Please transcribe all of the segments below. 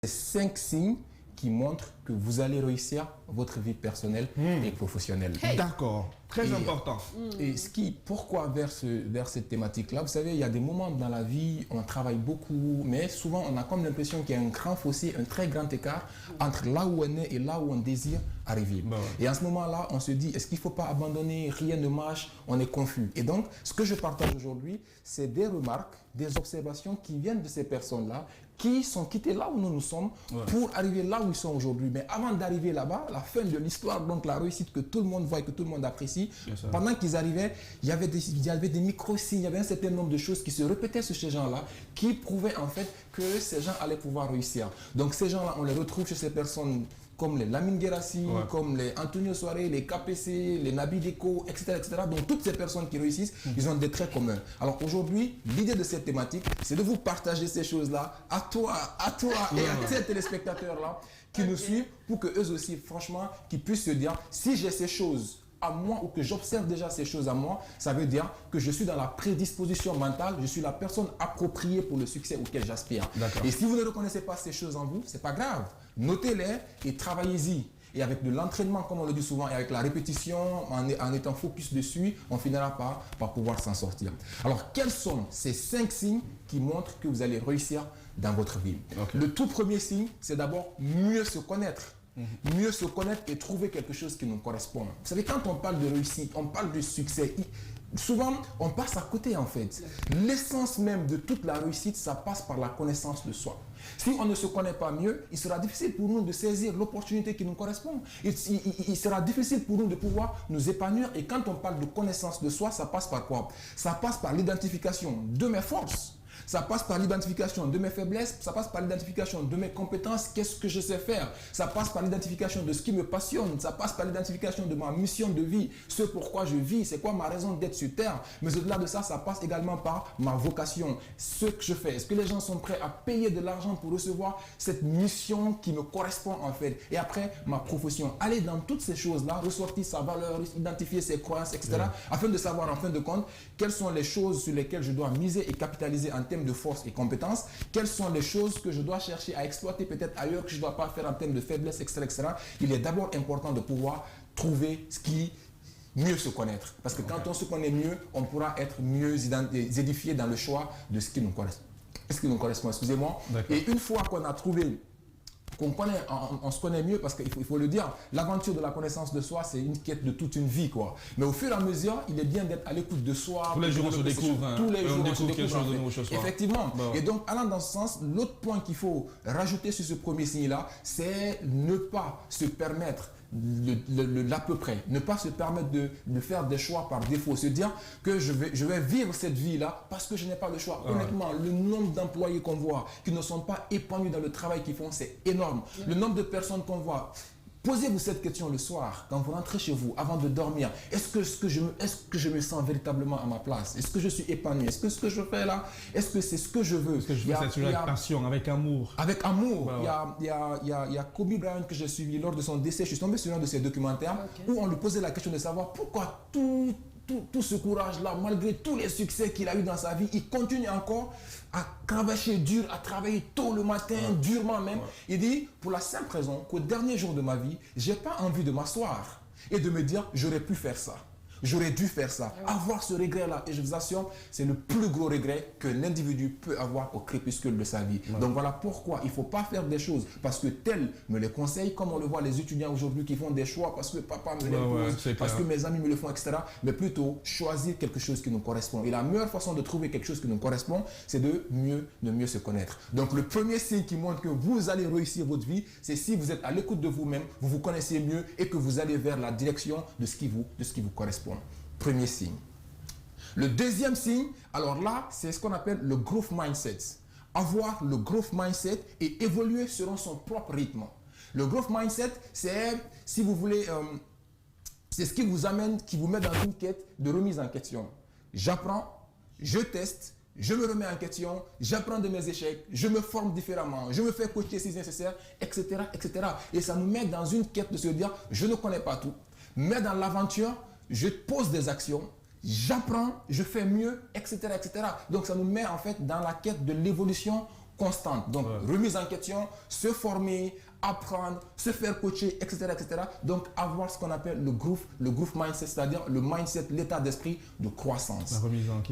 5 signes qui montrent que vous allez réussir votre vie personnelle et professionnelle. Hey. D'accord, très important. Et pourquoi vers cette thématique-là? Vous savez, il y a des moments dans la vie, on travaille beaucoup, mais souvent on a comme l'impression qu'il y a un grand fossé, un très grand écart entre là où on est et là où on désire arriver. Ouais. Et à ce moment-là, on se dit, est-ce qu'il ne faut pas abandonner? Rien ne marche, on est confus. Et donc, ce que je partage aujourd'hui, c'est des remarques, des observations qui viennent de ces personnes-là, qui sont quittées là où nous sommes pour arriver là où ils sont aujourd'hui. Mais avant d'arriver là-bas, la fin de l'histoire, donc la réussite que tout le monde voit et que tout le monde apprécie, pendant qu'ils arrivaient, il y avait des micro-signes, il y avait un certain nombre de choses qui se répétaient sur ces gens-là, qui prouvaient en fait que ces gens allaient pouvoir réussir. Donc ces gens-là, on les retrouve chez ces personnes comme les Lamine Guérassi, comme les Antonio Soare, les KPC, les Nabi Deko, etc., etc. Donc toutes ces personnes qui réussissent, ils ont des traits communs. Alors aujourd'hui, l'idée de cette thématique, c'est de vous partager ces choses-là à toi et à ces téléspectateurs-là qui nous suivent pour que eux aussi, franchement, qu'ils puissent se dire, si j'ai ces choses à moi ou que j'observe déjà ces choses à moi, ça veut dire que je suis dans la prédisposition mentale, je suis la personne appropriée pour le succès auquel j'aspire. Et si vous ne reconnaissez pas ces choses en vous, c'est pas grave. Notez-les et travaillez-y. Et avec de l'entraînement, comme on le dit souvent, et avec la répétition, en étant focus dessus, on finira par pouvoir s'en sortir. Alors, quels sont ces 5 signes qui montrent que vous allez réussir dans votre vie? Le tout premier signe, c'est d'abord mieux se connaître. Mieux se connaître et trouver quelque chose qui nous correspond. Vous savez, quand on parle de réussite, on parle de succès, souvent on passe à côté en fait. L'essence même de toute la réussite, ça passe par la connaissance de soi. Si on ne se connaît pas mieux, il sera difficile pour nous de saisir l'opportunité qui nous correspond. Il sera difficile pour nous de pouvoir nous épanouir. Et quand on parle de connaissance de soi, ça passe par quoi? Ça passe par l'identification de mes forces. Ça passe par l'identification de mes faiblesses, ça passe par l'identification de mes compétences, qu'est-ce que je sais faire. Ça passe par l'identification de ce qui me passionne, ça passe par l'identification de ma mission de vie, ce pourquoi je vis, c'est quoi ma raison d'être sur terre. Mais au-delà de ça, ça passe également par ma vocation, ce que je fais. Est-ce que les gens sont prêts à payer de l'argent pour recevoir cette mission qui me correspond en fait? Et après, ma profession. Aller dans toutes ces choses-là, ressortir sa valeur, identifier ses croyances, etc. Afin de savoir en fin de compte quelles sont les choses sur lesquelles je dois miser et capitaliser en termes de force et compétences, quelles sont les choses que je dois chercher à exploiter peut-être ailleurs que je ne dois pas faire en termes de faiblesse, etc., etc. Il est d'abord important de pouvoir trouver ce qui mieux se connaître. Parce que quand on se connaît mieux, on pourra être mieux édifié dans le choix de ce qui nous correspond. Excusez-moi. Et une fois qu'on a trouvé on se connaît mieux, parce qu'il faut le dire, l'aventure de la connaissance de soi, c'est une quête de toute une vie, quoi. Mais au fur et à mesure, il est bien d'être à l'écoute de soi. Tous les jours, on se découvre. Tous les jours, on découvre quelque chose de nouveau chez soi. Effectivement. Et donc, allant dans ce sens, l'autre point qu'il faut rajouter sur ce premier signe-là, c'est ne pas se permettre l'à peu près, ne pas se permettre de faire des choix par défaut, se dire que je vais vivre cette vie-là parce que je n'ai pas le choix. Honnêtement, le nombre d'employés qu'on voit qui ne sont pas épanouis dans le travail qu'ils font, c'est énorme. Le nombre de personnes qu'on voit. Posez-vous cette question le soir, quand vous rentrez chez vous, avant de dormir. Est-ce que je me sens véritablement à ma place? Est-ce que je suis épanoui? Est-ce que ce que je fais là, est-ce que c'est ce que je veux? Ce que je veux, c'est avec passion, avec amour. Avec amour. Il y a Kobe Bryant que j'ai suivi lors de son décès. Je suis tombé sur un de ses documentaires où on lui posait la question de savoir pourquoi tout ce courage-là, malgré tous les succès qu'il a eu dans sa vie, il continue encore à cravacher dur, à travailler tôt le matin, durement même. Il dit, pour la simple raison qu'au dernier jour de ma vie, j'ai pas envie de m'asseoir et de me dire, j'aurais pu faire ça. J'aurais dû faire ça. Avoir ce regret-là, et je vous assure, c'est le plus gros regret que l'individu peut avoir au crépuscule de sa vie. Donc voilà pourquoi il ne faut pas faire des choses parce que tel me les conseille, comme on le voit les étudiants aujourd'hui qui font des choix parce que papa me l'impose, parce que mes amis me le font, etc. Mais plutôt choisir quelque chose qui nous correspond. Et la meilleure façon de trouver quelque chose qui nous correspond, c'est de mieux se connaître. Donc le premier signe qui montre que vous allez réussir votre vie, c'est si vous êtes à l'écoute de vous-même, vous vous connaissez mieux et que vous allez vers la direction de ce qui vous correspond. Premier signe. Le deuxième signe, alors là, c'est ce qu'on appelle le growth mindset. Avoir le growth mindset et évoluer selon son propre rythme. Le growth mindset, c'est, si vous voulez, c'est ce qui vous amène, qui vous met dans une quête de remise en question. J'apprends, je teste, je me remets en question, j'apprends de mes échecs, je me forme différemment, je me fais coacher si nécessaire, etc., etc. Et ça nous met dans une quête de se dire, je ne connais pas tout, mais dans l'aventure, je pose des actions, j'apprends, je fais mieux, etc., etc. Donc ça nous met en fait dans la quête de l'évolution constante. Donc, remise en question, se former, apprendre, se faire coacher, etc., etc. Donc, avoir ce qu'on appelle le growth mindset, c'est-à-dire le mindset, l'état d'esprit de croissance.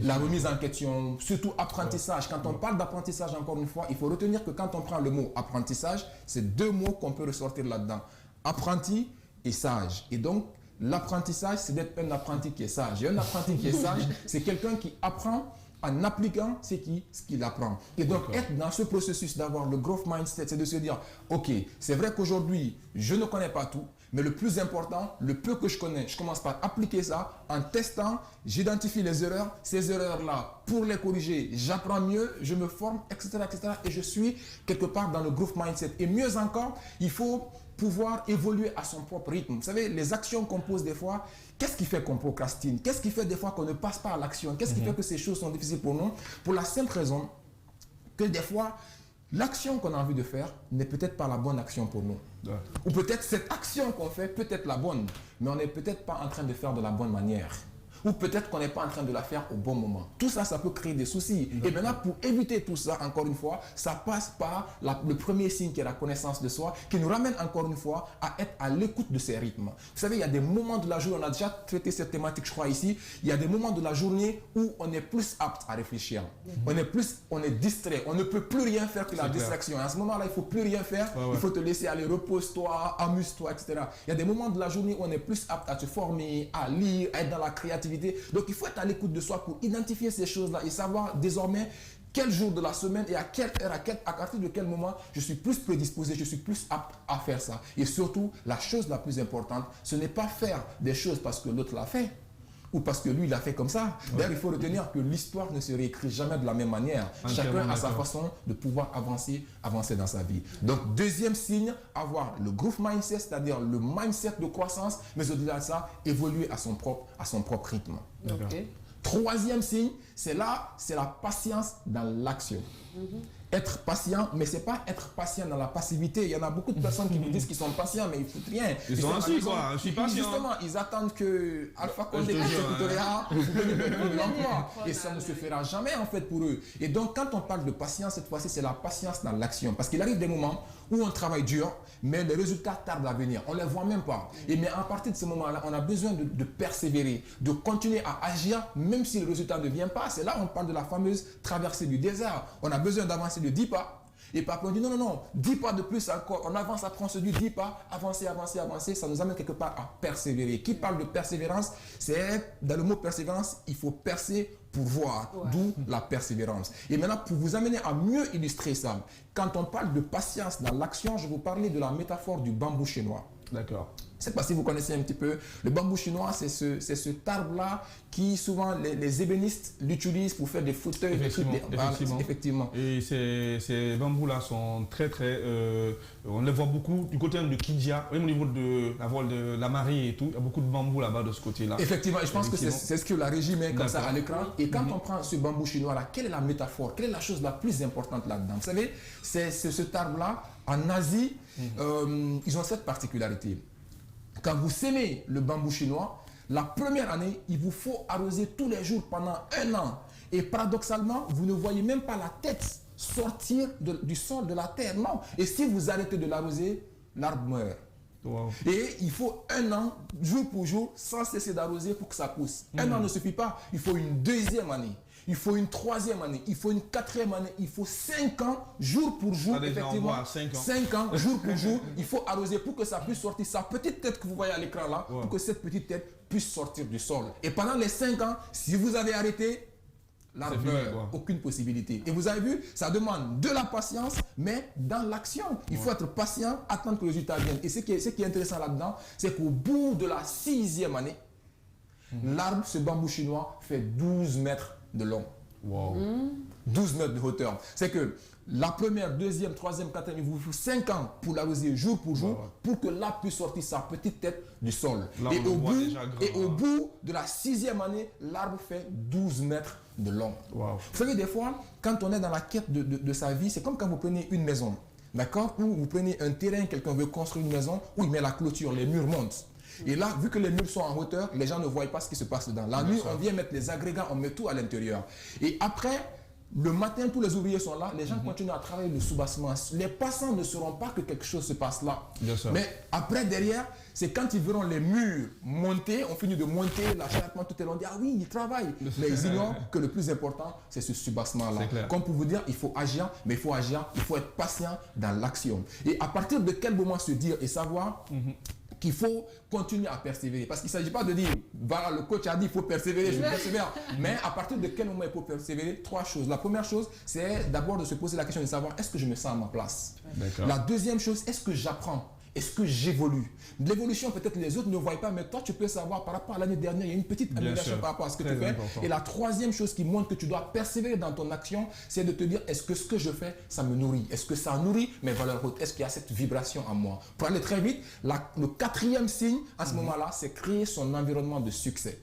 La remise en question, surtout apprentissage. Quand on parle d'apprentissage, encore une fois, il faut retenir que quand on prend le mot apprentissage, c'est deux mots qu'on peut ressortir là-dedans. Apprenti et sage. Et donc, l'apprentissage, c'est d'être un apprenti qui est sage. Et un apprenti qui est sage, c'est quelqu'un qui apprend en appliquant ce qu'il apprend. Et donc, être dans ce processus d'avoir le growth mindset, c'est de se dire, ok, c'est vrai qu'aujourd'hui, je ne connais pas tout, mais le plus important, le peu que je connais, je commence par appliquer ça en testant, j'identifie les erreurs, ces erreurs-là, pour les corriger, j'apprends mieux, je me forme, etc., etc. Et je suis quelque part dans le growth mindset. Et mieux encore, il faut pouvoir évoluer à son propre rythme. Vous savez, les actions qu'on pose des fois, qu'est-ce qui fait qu'on procrastine? Qu'est-ce qui fait des fois qu'on ne passe pas à l'action? Qu'est-ce qui fait que ces choses sont difficiles pour nous? Pour la simple raison que des fois, l'action qu'on a envie de faire n'est peut-être pas la bonne action pour nous. Ou peut-être cette action qu'on fait peut être la bonne, mais on n'est peut-être pas en train de faire de la bonne manière. Ou peut-être qu'on n'est pas en train de la faire au bon moment. Tout ça, ça peut créer des soucis. Et maintenant, pour éviter tout ça, encore une fois, ça passe par le premier signe qui est la connaissance de soi, qui nous ramène encore une fois à être à l'écoute de ces rythmes. Vous savez, il y a des moments de la journée, on a déjà traité cette thématique, je crois, ici, il y a des moments de la journée où on est plus apte à réfléchir. On est distrait, on ne peut plus rien faire que la distraction. À ce moment-là, il ne faut plus rien faire, il faut te laisser aller, repose-toi, amuse-toi, etc. Il y a des moments de la journée où on est plus apte à se former, à lire, à être dans la créativité. Donc, il faut être à l'écoute de soi pour identifier ces choses-là et savoir désormais quel jour de la semaine et à quelle heure, à partir de quel moment je suis plus prédisposé, je suis plus apte à faire ça. Et surtout, la chose la plus importante, ce n'est pas faire des choses parce que l'autre l'a fait ou parce que lui, il a fait comme ça. D'ailleurs, il faut retenir que l'histoire ne se réécrit jamais de la même manière. Chacun a sa façon de pouvoir avancer dans sa vie. Donc, deuxième signe, avoir le growth mindset, c'est-à-dire le mindset de croissance, mais au-delà de ça, évoluer à son propre rythme. Troisième signe, c'est la patience dans l'action. Être patient, mais ce n'est pas être patient dans la passivité. Il y en a beaucoup de personnes qui me disent qu'ils sont patients, mais ils ne foutent rien. Ils sont assis, quoi. Je suis patient. Justement, ils attendent que Alpha Condé l'emploi. Et ça ne se fera jamais, en fait, pour eux. Et donc, quand on parle de patience, cette fois-ci, c'est la patience dans l'action. Parce qu'il arrive des moments où on travaille dur, mais les résultats tardent à venir. On ne les voit même pas. Mais à partir de ce moment-là, on a besoin de persévérer, de continuer à agir, même si le résultat ne vient pas. C'est là où on parle de la fameuse traversée du désert. On a besoin d'avancer de 10 pas. Et puis après, on dit non, 10 pas de plus encore. On avance, après on se dit 10 pas, avancer. Ça nous amène quelque part à persévérer. Qui parle de persévérance? C'est dans le mot persévérance, il faut percer pour voir, d'où la persévérance. Et maintenant, pour vous amener à mieux illustrer ça, quand on parle de patience dans l'action, je vais vous parler de la métaphore du bambou chinois. D'accord. Je ne sais pas si vous connaissez un petit peu. Le bambou chinois, c'est cet arbre-là qui souvent les ébénistes l'utilisent pour faire des fauteuils. Effectivement. Et ces bambous-là sont très, on les voit beaucoup du côté de Kidia, même au niveau de la voile de la marée et tout. Il y a beaucoup de bambous là-bas de ce côté-là. Effectivement, et je pense que c'est ce que la régie met comme ça à l'écran. Et quand on prend ce bambou chinois-là, quelle est la métaphore? Quelle est la chose la plus importante là-dedans? Vous savez, c'est cet arbre-là. En Asie, ils ont cette particularité. Quand vous sémez le bambou chinois, la première année, il vous faut arroser tous les jours pendant 1 an. Et paradoxalement, vous ne voyez même pas la tête sortir du sol de la terre. Non. Et si vous arrêtez de l'arroser, l'arbre meurt. Wow. Et il faut 1 an, jour pour jour, sans cesser d'arroser pour que ça pousse. 1 an ne suffit pas. Il faut une 2e année. Il faut une 3e année, il faut une 4e année, il faut 5 ans, jour pour jour, effectivement, 5 ans, jour pour jour, il faut arroser pour que ça puisse sortir sa petite tête que vous voyez à l'écran là, pour que cette petite tête puisse sortir du sol. Et pendant les 5 ans, si vous avez arrêté, l'arbre meurt, aucune possibilité. Et vous avez vu, ça demande de la patience, mais dans l'action. Il faut être patient, attendre que le résultat vienne. Et ce qui est intéressant là-dedans, c'est qu'au bout de la 6e année, l'arbre, ce bambou chinois, fait 12 mètres de long. Wow. 12 mètres de hauteur. C'est que la première, 2e, 3e, 4e, il vous faut 5 ans pour l'arroser jour pour jour pour que l'arbre puisse sortir sa petite tête du sol. Là, et au bout de la 6e année, l'arbre fait 12 mètres de long. Wow. Vous savez, des fois, quand on est dans la quête de sa vie, c'est comme quand vous prenez une maison, d'accord, ou vous prenez un terrain, quelqu'un veut construire une maison, où il met la clôture, les murs montent. Et là, vu que les murs sont en hauteur, les gens ne voient pas ce qui se passe dedans. La nuit, on vient mettre les agrégats, on met tout à l'intérieur. Et après, Le matin, tous les ouvriers sont là, les gens continuent à travailler le soubassement. Les passants ne sauront pas que quelque chose se passe là. Bien sûr. Mais après, derrière, c'est quand ils verront les murs monter, on finit de monter, l'acharnement, tout est long, on dit ah oui, ils travaillent. Mais ils ignorent que le plus important, c'est ce soubassement-là. Comme pour vous dire, il faut agir, mais il faut agir, il faut être patient dans l'action. Et à partir de quel moment se dire et savoir qu'il faut continuer à persévérer. Parce qu'il ne s'agit pas de dire, voilà, le coach a dit, il faut persévérer, je persévère. Mais à partir de quel moment il faut persévérer? 3 choses. La première chose, c'est d'abord de se poser la question de savoir, est-ce que je me sens à ma place? La deuxième chose, est-ce que j'apprends? Est-ce que j'évolue? L'évolution, peut-être les autres ne voient pas, mais toi, tu peux savoir par rapport à l'année dernière, il y a une petite amélioration par rapport à ce que tu fais. Et la troisième chose qui montre que tu dois persévérer dans ton action, c'est de te dire, est-ce que ce que je fais, ça me nourrit? Est-ce que ça nourrit mes valeurs hautes? Est-ce qu'il y a cette vibration en moi? Pour aller très vite, le 4e signe, à ce moment-là, c'est créer son environnement de succès.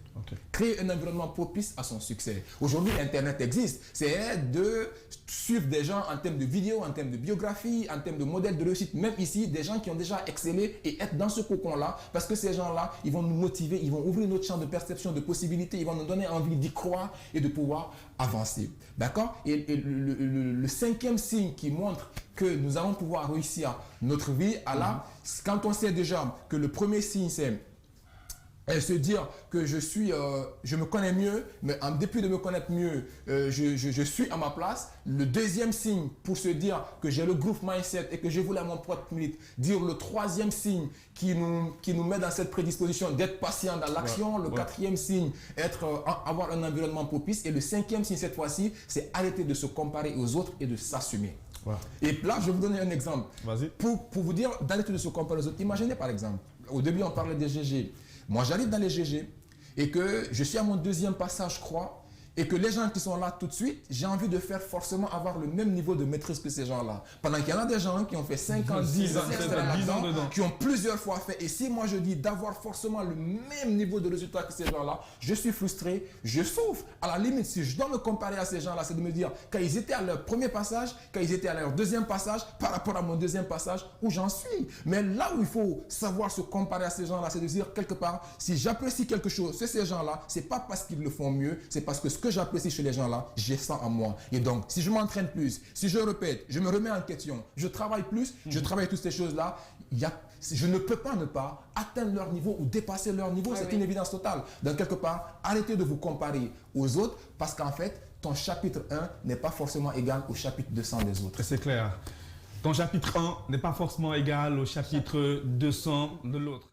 Créer un environnement propice à son succès. Aujourd'hui, Internet existe. C'est de suivre des gens en termes de vidéos, en termes de biographie, en termes de modèles de réussite. Même ici, des gens qui ont déjà excellé et être dans ce cocon-là. Parce que ces gens-là, ils vont nous motiver, ils vont ouvrir notre champ de perception, de possibilités, ils vont nous donner envie d'y croire et de pouvoir avancer. D'accord? Et le 5e signe qui montre que nous allons pouvoir réussir notre vie, quand on sait déjà que le premier signe, c'est se dire que je me connais mieux, mais en dépit de me connaître mieux, je suis à ma place. Le deuxième signe pour se dire que j'ai le groove mindset et que je voulais à mon propre limite. Dire le 3e signe qui nous met dans cette prédisposition d'être patient dans l'action. Le 4e signe, avoir un environnement propice. Et le 5e signe cette fois-ci, c'est arrêter de se comparer aux autres et de s'assumer. Et là, je vais vous donner un exemple. Pour vous dire d'arrêter de se comparer aux autres. Imaginez par exemple, au début on parlait des GG. Moi, j'arrive dans les GG et que je suis à mon 2e passage, je crois, et que les gens qui sont là tout de suite, j'ai envie de faire forcément avoir le même niveau de maîtrise que ces gens-là. Pendant qu'il y en a des gens qui ont fait 5 ans, 10 ans, qui ont plusieurs fois fait. Et si moi je dis d'avoir forcément le même niveau de résultat que ces gens-là, je suis frustré, je souffre. À la limite, si je dois me comparer à ces gens-là, c'est de me dire, quand ils étaient à leur premier passage, quand ils étaient à leur 2e passage, par rapport à mon 2e passage, où j'en suis. Mais là où il faut savoir se comparer à ces gens-là, c'est de dire quelque part, si j'apprécie quelque chose, c'est ces gens-là, c'est pas parce qu'ils le font mieux, c'est parce que ce que j'apprécie chez les gens-là, j'ai ça en moi. Et donc, si je m'entraîne plus, si je répète, je me remets en question, je travaille plus, je travaille toutes ces choses-là, je ne peux pas ne pas atteindre leur niveau ou dépasser leur niveau. C'est une évidence totale. Donc, quelque part, arrêtez de vous comparer aux autres parce qu'en fait, ton chapitre 1 n'est pas forcément égal au chapitre 200 des autres. C'est clair. Ton chapitre 1 n'est pas forcément égal au chapitre 200 de l'autre.